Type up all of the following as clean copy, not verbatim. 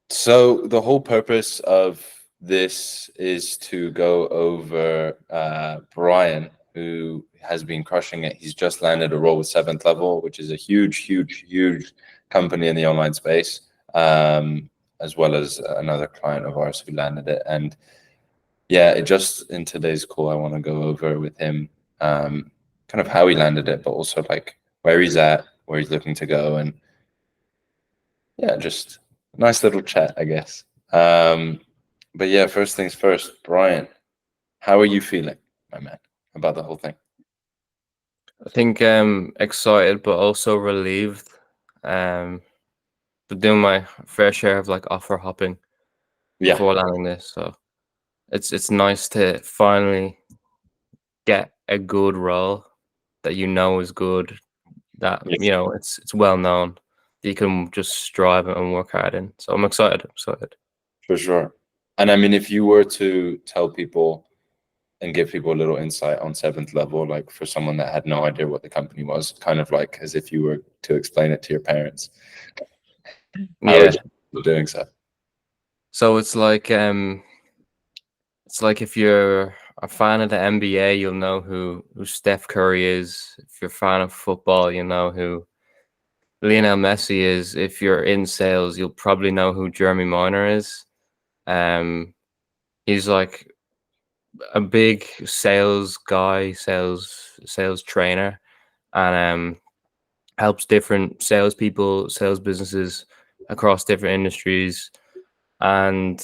So the whole purpose of this is to go over Brian, who has been crushing it. He's just landed a role with Seventh Level, which is a huge, huge, huge company in the online space, as well as another client of ours who landed it. And yeah, it just in today's call, I want to go over with him kind of how he landed it, but also like where he's at, where he's looking to go, and yeah, just a nice little chat, I guess. But yeah, first things first, Brian, how are you feeling, my man, about the whole thing? I think excited but also relieved. Um but doing my fair share of like offer hopping Yeah, before landing this. So it's nice to finally get a good role that you know is good, that yeah, it's well known, that you can just strive and work hard in. So I'm excited. I'm excited. for sure. And I mean, if you were to tell people and give people a little insight on Seventh Level, like for someone that had no idea what the company was, kind of like as if you were to explain it to your parents, how would Yeah. you be doing so? So it's like if you're a fan of the NBA, you'll know who Steph Curry is. If you're a fan of football, you know who Lionel Messi is. If you're in sales, you'll probably know who Jeremy Minor is. Um, he's like a big sales guy, sales trainer, and helps different salespeople, sales businesses across different industries. And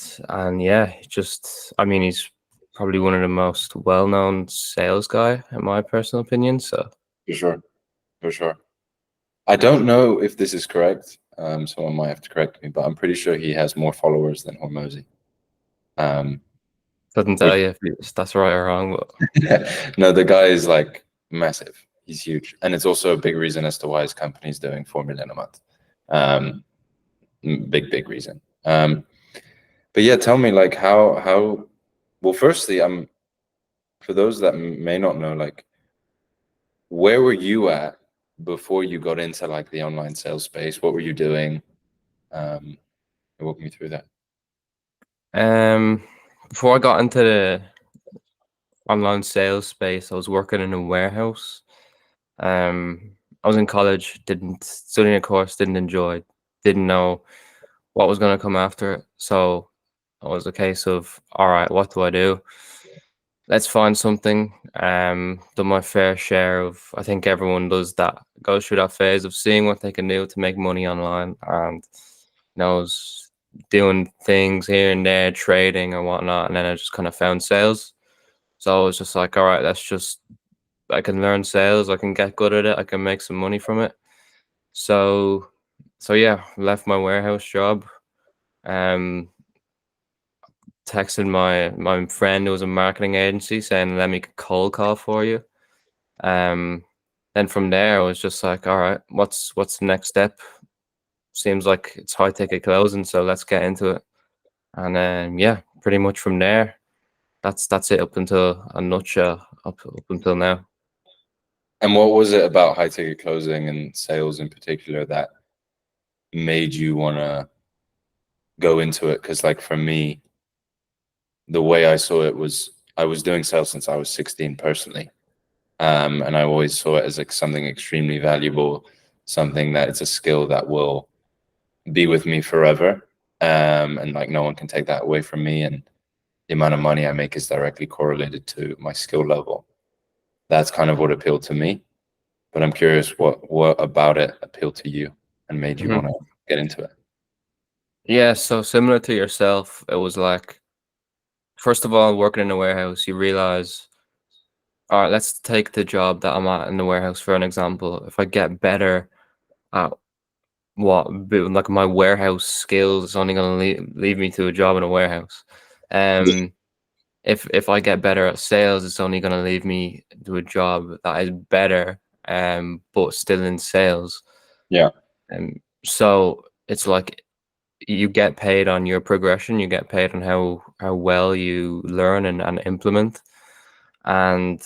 yeah, just I mean, he's probably one of the most well-known sales guy in my personal opinion. So For sure, for sure. I don't know if this is correct. Someone might have to correct me, but I'm pretty sure he has more followers than Hormozy. Um, couldn't tell which you if that's right or wrong, but no, the guy is like massive. He's huge, and it's also a big reason as to why his company's doing 4 million a month. Um, big reason. But yeah, tell me like how. Well, firstly, for those that may not know, like where were you at before you got into like the online sales space? What were you doing? Um, walk me through that. um, before I got into the online sales space, I was working in a warehouse. I was in college, didn't studying a course, didn't enjoy, didn't know what was going to come after it. So it was a case of, all right, what do I do? Let's find something. Done my fair share of, I think everyone does that, goes through that phase of seeing what they can do to make money online, and was doing things here and there, trading or whatnot. And then I just kind of found sales. So I was just like, all right, I can learn sales, I can get good at it, I can make some money from it. So, so yeah, left my warehouse job. Um, Texted my friend who was a marketing agency saying, "Let me cold call for you." Um, then from there, I was just like, "All right, what's the next step? Seems like it's high ticket closing, so let's get into it." And yeah, pretty much from there, that's it up until a nutshell, up until now. And what was it about high ticket closing and sales in particular that made you want to go into it? Because like for me, the way I saw it was I was doing sales since I was 16 personally. And I always saw it as like something extremely valuable, something that it's a skill that will be with me forever. And like no one can take that away from me. And the amount of money I make is directly correlated to my skill level. That's kind of what appealed to me. But I'm curious what about it appealed to you and made you want Mhm. to get into it. Yeah, so similar to yourself, it was like, first of all, working in a warehouse, you realize, all right, let's take the job that I'm at in the warehouse for an example. If I get better at like my warehouse skills, it's only going to lead me to a job in a warehouse. Um, if I get better at sales, it's only going to lead me to a job that is better, but still in sales. Yeah. So it's like you get paid on your progression, you get paid on how well you learn and implement, and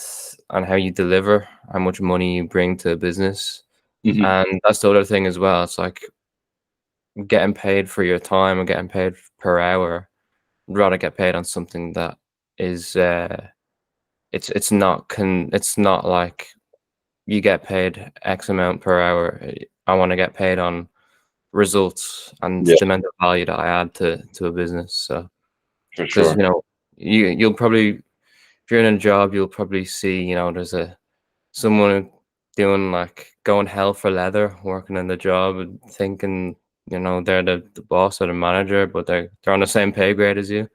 how you deliver, how much money you bring to a business. Hmm. And that's the other thing as well. It's like getting paid for your time and getting paid per hour. I'd rather get paid on something that is it's not like you get paid X amount per hour. I want to get paid on results and Yeah, the mental value that I add to a business. So for because sure. you'll probably, if you're in a job, you'll probably see there's someone doing like going hell for leather, working in the job and thinking they're the boss or the manager, but they're on the same pay grade as you.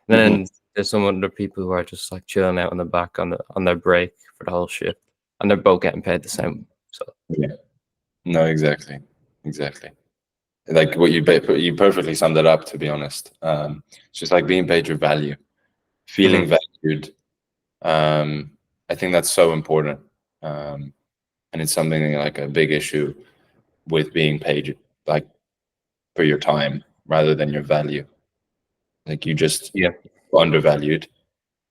And Hmm. then there's some other people who are just like chilling out on the back on their break for the whole shift, and they're both getting paid the same. So Yeah. No, exactly. Exactly. Like what you perfectly summed it up, to be honest. It's just like being paid your value, feeling mhm. valued. I think that's so important. Um, and it's something like a big issue with being paid like for your time rather than your value. Like you just Yeah. undervalued,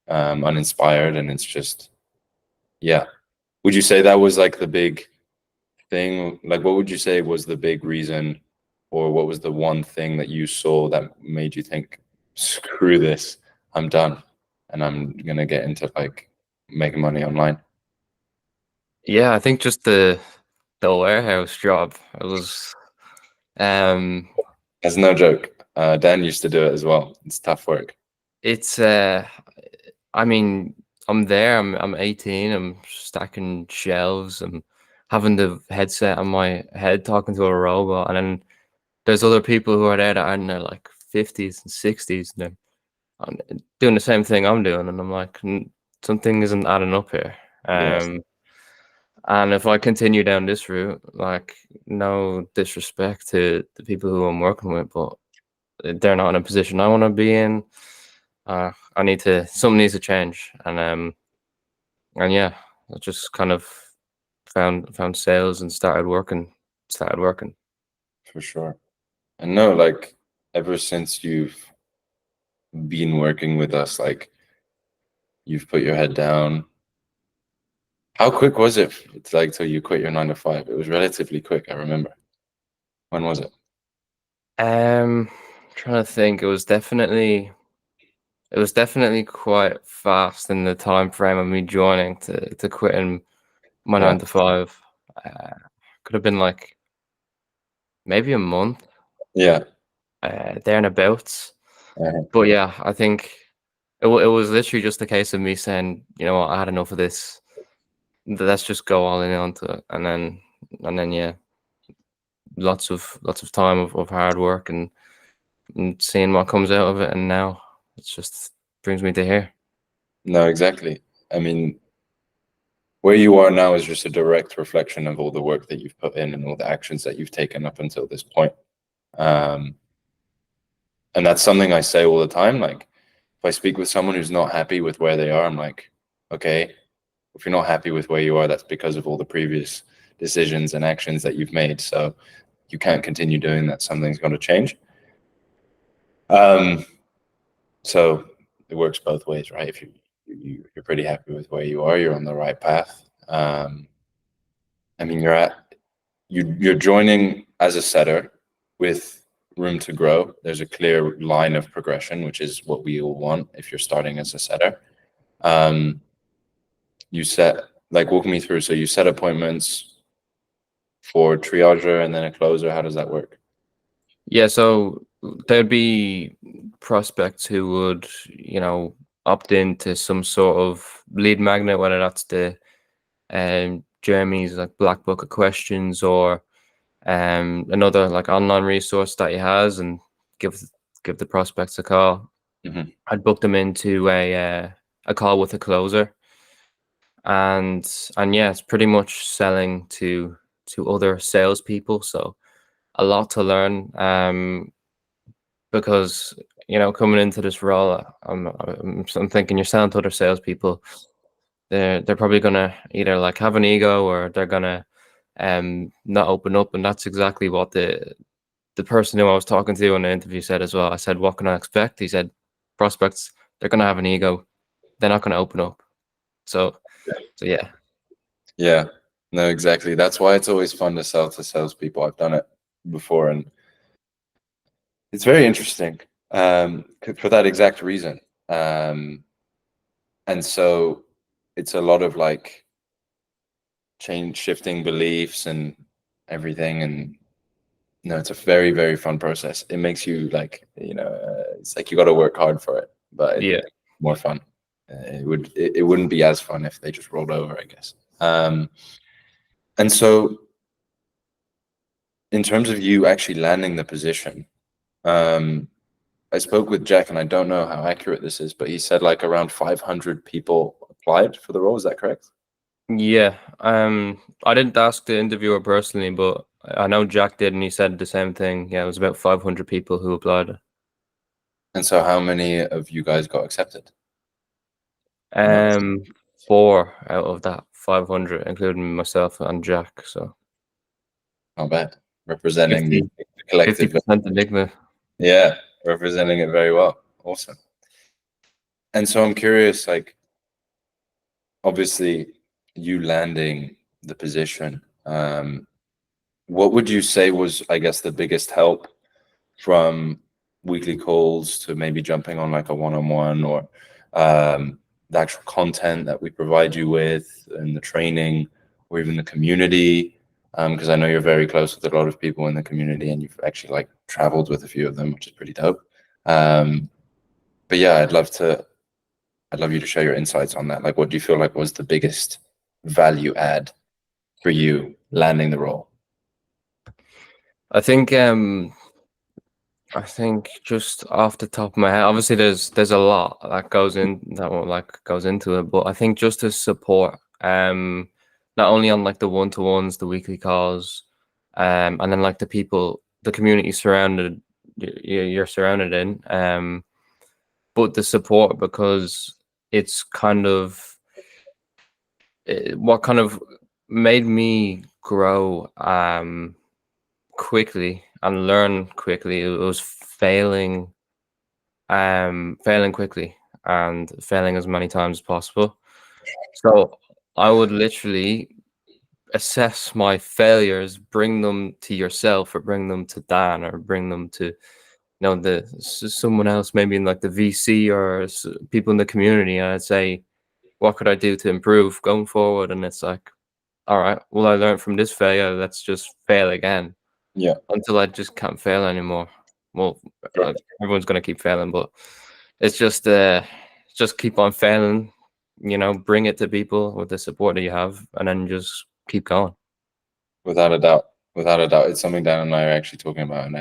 uninspired, and it's just, yeah. Would you say that was like the big thing? Like, what would you say was the big reason, or what was the one thing that you saw that made you think, screw this, I'm done, and I'm gonna get into like making money online? Yeah, I think just the warehouse job. It was um That's no joke. Dan used to do it as well. It's tough work. it's I mean, I'm there, I'm 18, I'm stacking shelves, I'm having the headset on my head talking to a robot, and then there's other people who are there that are in their like 50s and 60s and they're doing the same thing I'm doing, and I'm like, something isn't adding up here. Yes. And if I continue down this route, like, no disrespect to the people who I'm working with, but they're not in a position I want to be in. Something needs to change, and yeah, I just kind of found sales and started working. For sure. And no, like ever since you've been working with us, like you've put your head down. How quick was it? It's like till you quit your 9 to 5. It was relatively quick, I remember. When was it? Trying to think, it was definitely quite fast in the time frame of me joining to quitting my Yeah. 9 to 5. Uh, could have been like maybe a month, Yeah. there and abouts. Uh-huh. But yeah, I think it was literally just a case of me saying, you know what, I had enough of this. Let's just go all in onto it, and then yeah, lots of time of hard work and seeing what comes out of it, and now it's just brings me to here. No, exactly. I mean, where you are now is just a direct reflection of all the work that you've put in and all the actions that you've taken up until this point. Um, and that's something I say all the time. Like, if I speak with someone who's not happy with where they are, I'm like, okay, if you're not happy with where you are, that's because of all the previous decisions and actions that you've made. So you can't continue doing that. Something's going to change. Um, so it works both ways, right? If you're pretty happy with where you are, you're on the right path. I mean, you're joining as a setter with room to grow. There's a clear line of progression, which is what we all want if you're starting as a setter. You set, like, walk me through. So you set appointments for triager and then a closer. How does that work? Yeah, so there'd be prospects who would, opt into some sort of lead magnet, whether that's the Jeremy's like Black Book of Questions or another like online resource that he has, and give give the prospects a call. Hmm. I'd book them into a call with a closer, and yeah, it's pretty much selling to other salespeople. So a lot to learn. Because coming into this role, I'm thinking you're selling to other salespeople. They're probably gonna either like have an ego or they're gonna not open up, and that's exactly what the person who I was talking to in the interview said as well. I said, "What can I expect?" He said, "Prospects, they're gonna have an ego. They're not gonna open up." So yeah. Yeah, no, exactly. That's why it's always fun to sell to salespeople. I've done it before, and It's very interesting for that exact reason. And so it's a lot of like change, shifting beliefs and everything. And no, it's a very, very fun process. It makes you like, it's like you got to work hard for it, but Yeah. it's more fun. It wouldn't be as fun if they just rolled over, I guess. And so in terms of you actually landing the position, I spoke with Jack, and I don't know how accurate this is, but he said like around 500 people applied for the role. Is that correct? Yeah. I didn't ask the interviewer personally, but I know Jack did, and he said the same thing. Yeah, it was about 500 people who applied. And so how many of you guys got accepted? No, Um, 4 out of that 500, including myself and Jack. So not bad. Representing 50, the collective. 50% Enigma. Yeah, representing it very well. Awesome. And so I'm curious, like, obviously, you landing the position, what would you say was, I guess, the biggest help from weekly calls to maybe jumping on like a one-on-one, or the actual content that we provide you with and the training, or even the community? Because I know you're very close with a lot of people in the community, and you've actually like traveled with a few of them, which is pretty dope. But yeah, I'd love you to share your insights on that. Like, what do you feel like was the biggest value add for you landing the role? I think just off the top of my head, obviously there's a lot that goes into it, but I think just to support not only on like the one-to-ones, the weekly calls, and then like the people, the community you're surrounded in, but the support, because it's what kind of made me grow quickly and learn quickly. It was failing quickly and failing as many times as possible. So I would literally assess my failures, bring them to yourself, or bring them to Dan, or bring them to someone else, maybe in like the VC or people in the community, and I'd say, what could I do to improve going forward? And it's like, all right, well, I learned from this failure, let's just fail again. Yeah. Until I just can't fail anymore. Well, everyone's gonna keep failing, but it's just keep on failing. Bring it to people with the support that you have, and then just keep going. Without a doubt. Without a doubt. It's something Dan and I are actually talking about, and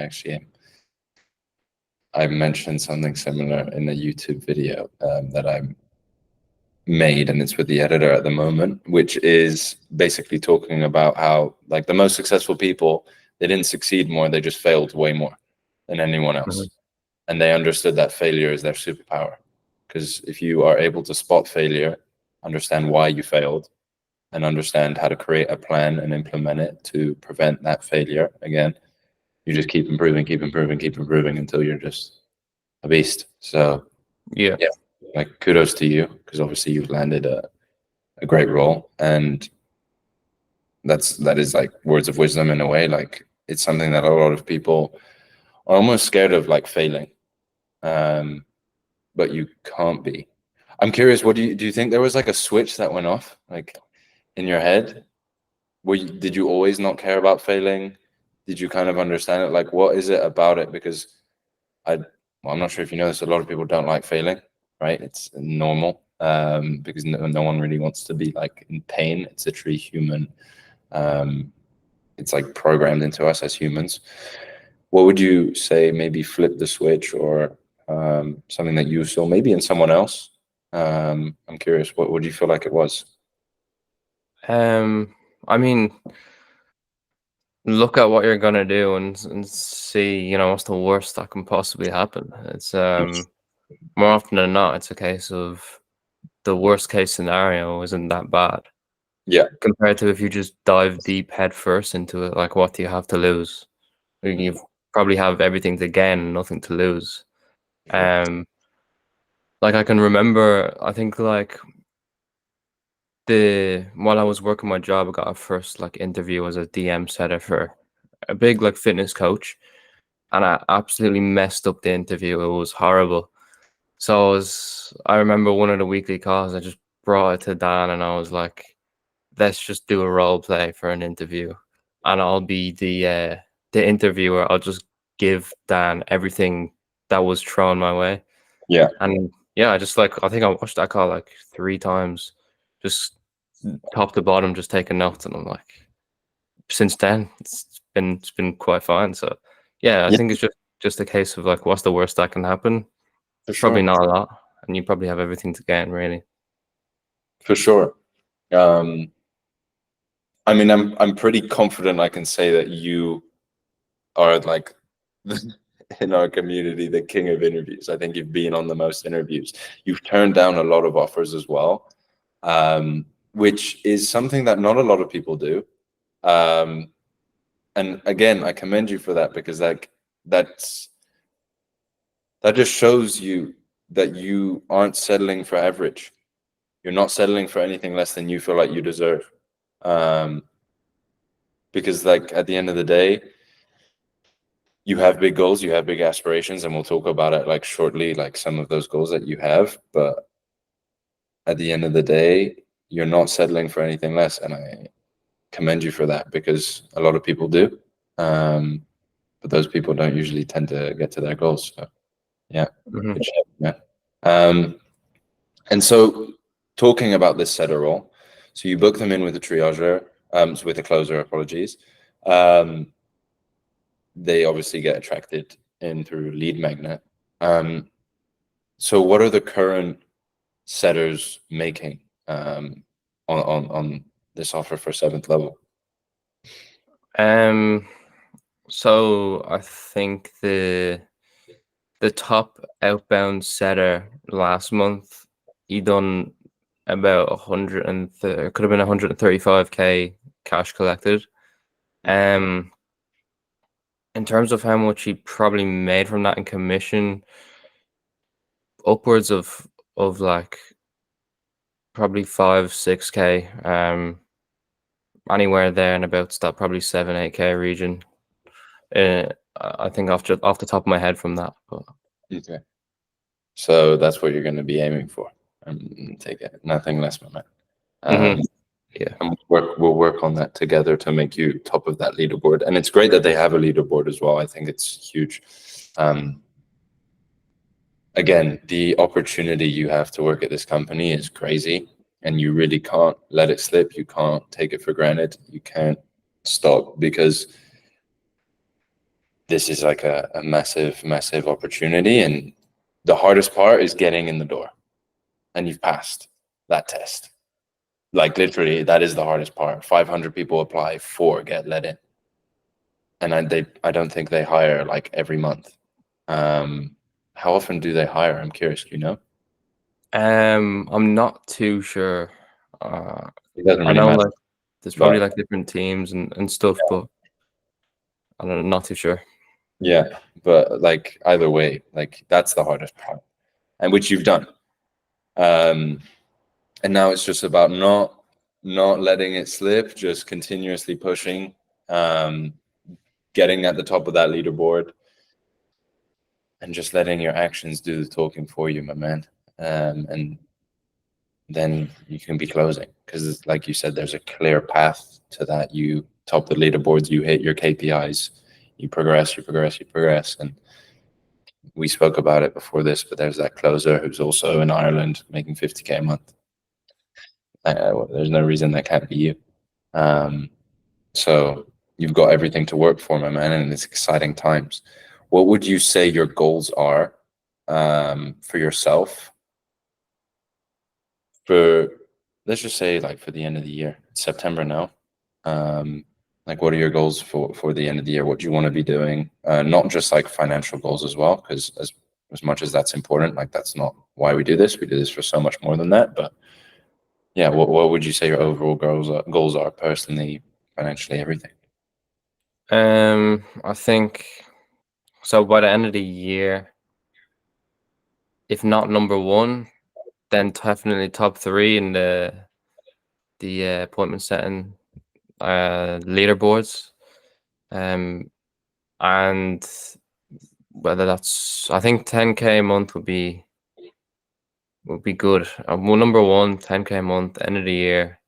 I mentioned something similar in a YouTube video that I made, and it's with the editor at the moment, which is basically talking about how like the most successful people, they didn't succeed more, they just failed way more than anyone else. Mhm. And they understood that failure is their superpower. Because if you are able to spot failure, understand why you failed, and understand how to create a plan and implement it to prevent that failure again, you just keep improving, keep improving, keep improving until you're just a beast. So Yeah. like kudos to you, because obviously you've landed a great role, and that is like words of wisdom in a way. Like, it's something that a lot of people are almost scared of, like failing, but you can't be. I'm curious, what do you think there was like a switch that went off like in your head? Did you always not care about failing? Did you kind of understand it? Like, what is it about it? Because I'm not sure if you know this, a lot of people don't like failing, right? It's normal, because no one really wants to be like in pain. It's literally human. It's like programmed into us as humans. What would you say maybe flip the switch, or something that you saw maybe in someone else? I'm curious, what would you feel like it was? I mean, look at what you're gonna do and see, what's the worst that can possibly happen. It's more often than not, it's a case of the worst case scenario isn't that bad. Yeah. Compared to if you just dive deep head first into it, like, what do you have to lose? You probably have everything to gain and nothing to lose. Like, I can remember, I think, like, while I was working my job, I got a first like interview as a DM setter for a big like fitness coach, and I absolutely messed up the interview. It was horrible. So I remember one of the weekly calls, I just brought it to Dan and I was like, let's just do a role play for an interview, and I'll be the interviewer. I'll just give Dan everything that was thrown my way. Yeah. And yeah, I think I watched that call like 3 times, just top to bottom, just taking notes, and I'm like, since then it's been quite fine. So yeah, I Yeah, think it's just a case of like, what's the worst that can happen? for Probably sure. not a lot, and you probably have everything to gain, really. For sure. Um, I mean, I'm pretty confident I can say that you are like in our community the king of interviews. I think you've been on the most interviews. You've turned down a lot of offers as well, which is something that not a lot of people do. Um, and again, I commend you for that, because that's that just shows you that you aren't settling for average. You're not settling for anything less than you feel like you deserve. Um, because like at the end of the day, you have big goals, you have big aspirations, and we'll talk about it like shortly, like some of those goals that you have. But at the end of the day, you're not settling for anything less, and I commend you for that, because a lot of people do, but those people don't usually tend to get to their goals. So yeah, Mhm. good job, yeah. And so talking about this setter role, so you book them in with a triager, so with a closer, apologies. They obviously get attracted in through lead magnet. So what are the current setters making on this offer for 7th level? Um, so I think the top outbound setter last month, he done about 130, could have been 135K cash collected. Um, in terms of how much he probably made from that in commission, upwards of like probably 5-6K. Anywhere there and about that probably 7-8K region. I think off the top of my head from that. But Okay. So that's what you're going to be aiming for. Take it, nothing less, my man. Mhm. Yeah. And we'll work on that together to make you top of that leaderboard. And it's great that they have a leaderboard as well. I think it's huge. Again, the opportunity you have to work at this company is crazy, and you really can't let it slip. You can't take it for granted. You can't stop, because this is like a massive, massive opportunity. And the hardest part is getting in the door, and you've passed that test. Like literally, that is the hardest part. 500 people apply, 4 get let in, and I don't think they hire like every month. How often do they hire? I'm curious. Do you know? I'm not too sure. Uh, It doesn't I really know matter, like there's probably but like different teams and stuff, but I don't know, not too sure. yeah, but like either way, like that's the hardest part, and which you've done. Um, and now it's just about not letting it slip, just continuously pushing, um, getting at the top of that leaderboard, and just letting your actions do the talking for you, my man. And then you can be closing, because, like you said, there's a clear path to that. You top the leaderboards, you hit your KPIs, you progress, you progress, you progress, and we spoke about it before this, but there's that closer who's also in Ireland making 50K a month. There's no reason that can't be you. Um, so you've got everything to work for, my man, and it's exciting times. What would you say your goals are for yourself for, let's just say, like for the end of the year? It's September now. Like, what are your goals for the end of the year? What do you want to be doing? Not just like financial goals as well, because as much as that's important, like that's not why we do this. We do this for so much more than that. But yeah, what would you say your overall goals are personally, financially, everything? I think so. By the end of the year, if not number one, then definitely top three in the appointment setting leaderboards. And whether that's, I think 10K a month would be good. Well, number one, 10K a month, end of the year.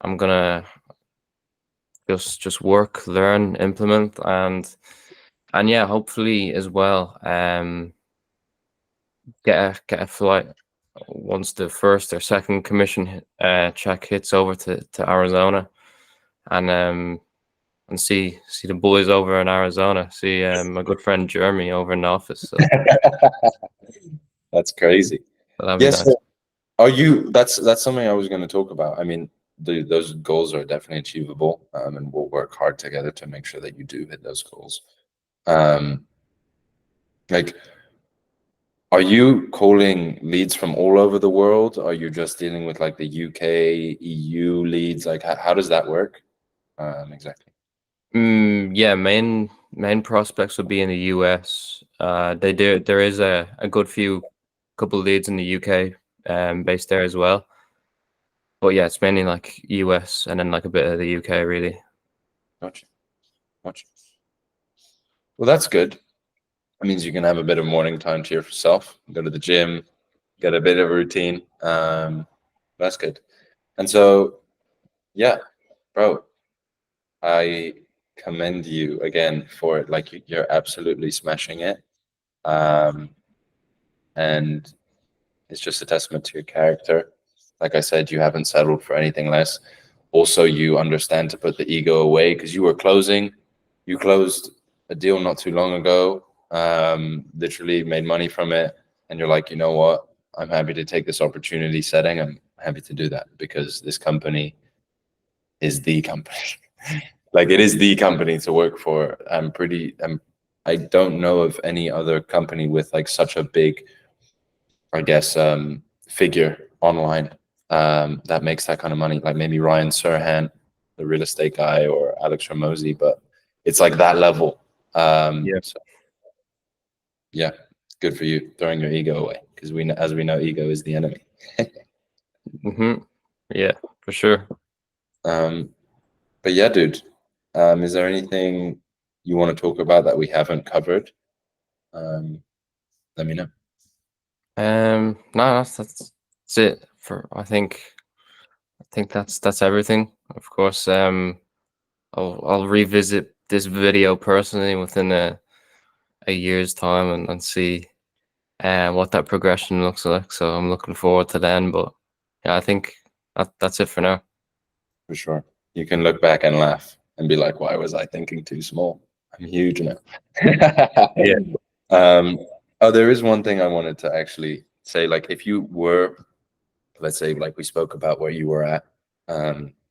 I'm gonna just work, learn, implement, and yeah, hopefully as well, get a flight once the first or second commission check hits over to Arizona, and see the boys over in Arizona. See my good friend Jeremy over in the office. So That's crazy. that'd be Yes. nice. Are you? That's something I was going to talk about. I mean, those goals are definitely achievable, and we'll work hard together to make sure that you do hit those goals. Like, are you calling leads from all over the world? Are you just dealing with like the UK, EU leads? Like, how does that work? Exactly. Yeah, main prospects would be in the US. There is a good couple leads in the UK, based there as well. But yeah, it's mainly like US and then like a bit of the UK really. Gotcha. Gotcha. Well, that's good. That means you can have a bit of morning time to yourself, go to the gym, get a bit of a routine. That's good. And so, yeah, bro, I commend you again for it. Like you're absolutely smashing it. And it's just a testament to your character. Like I said, you haven't settled for anything less. Also, you understand to put the ego away because you closed a deal not too long ago, literally made money from it. And you're like, you know what? I'm happy to take this opportunity setting. I'm happy to do that because this company is the company. Like it is the company to work for. I don't know of any other company with like such a big, I guess, figure online that makes that kind of money. Like maybe Ryan Serhant, the real estate guy, or Alex Ramosi, but it's like that level. Yeah. So yeah, good for you throwing your ego away because as we know, ego is the enemy. Yeah, for sure. But yeah, dude, is there anything you want to talk about that we haven't covered? Let me know. No, that's it for. I think that's everything. Of course, I'll revisit this video personally within a year's time and see what that progression looks like. So I'm looking forward to then. But yeah, I think that's it for now. For sure. You can look back and laugh and be like, why was I thinking too small? I'm huge now. Yeah. Oh, there is one thing I wanted to actually say. Like, if you were, let's say, like we spoke about where you were at,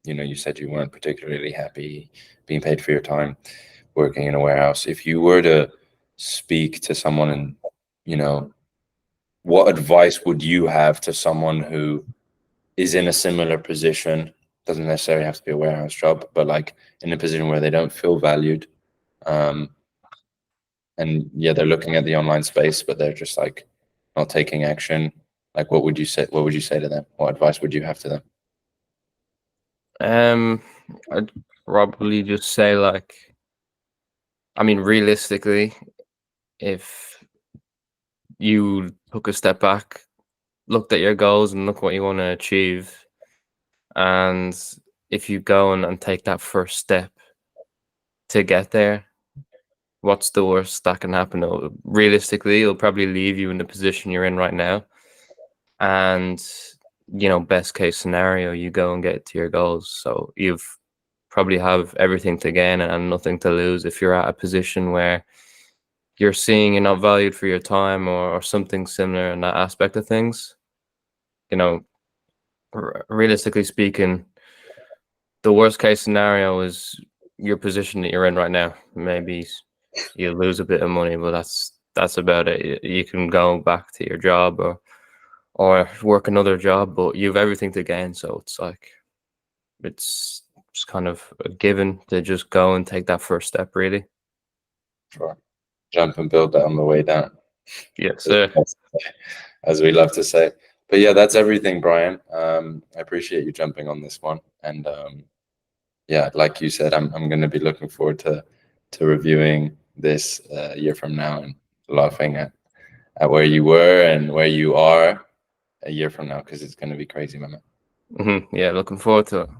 you said you weren't particularly happy being paid for your time working in a warehouse. If you were to speak to someone and, what advice would you have to someone who is in a similar position? Doesn't necessarily have to be a warehouse job, but like in a position where they don't feel valued. And yeah, they're looking at the online space, but they're just like not taking action. Like, what would you say? What would you say to them? What advice would you have to them? I'd probably just say like, I mean, realistically, if you took a step back, looked at your goals and look what you want to achieve, and if you go and take that first step to get there, what's the worst that can happen? Realistically, it'll probably leave you in the position you're in right now. And, best case scenario, you go and get to your goals. So you've probably have everything to gain and nothing to lose if you're at a position where you're seeing you're not valued for your time or something similar in that aspect of things. Realistically speaking, the worst case scenario is your position that you're in right now. Maybe you lose a bit of money, but that's about it. You can go back to your job or work another job, but you've everything to gain. So it's like it's just kind of a given to just go and take that first step, really. Sure. Jump and build that on the way down. Yes, sir. As we love to say. But yeah, that's everything, Brian. I appreciate you jumping on this one. And yeah, like you said, I'm going to be looking forward to reviewing this a year from now and laughing at where you were and where you are a year from now, because it's going to be crazy, man. Yeah, looking forward to it.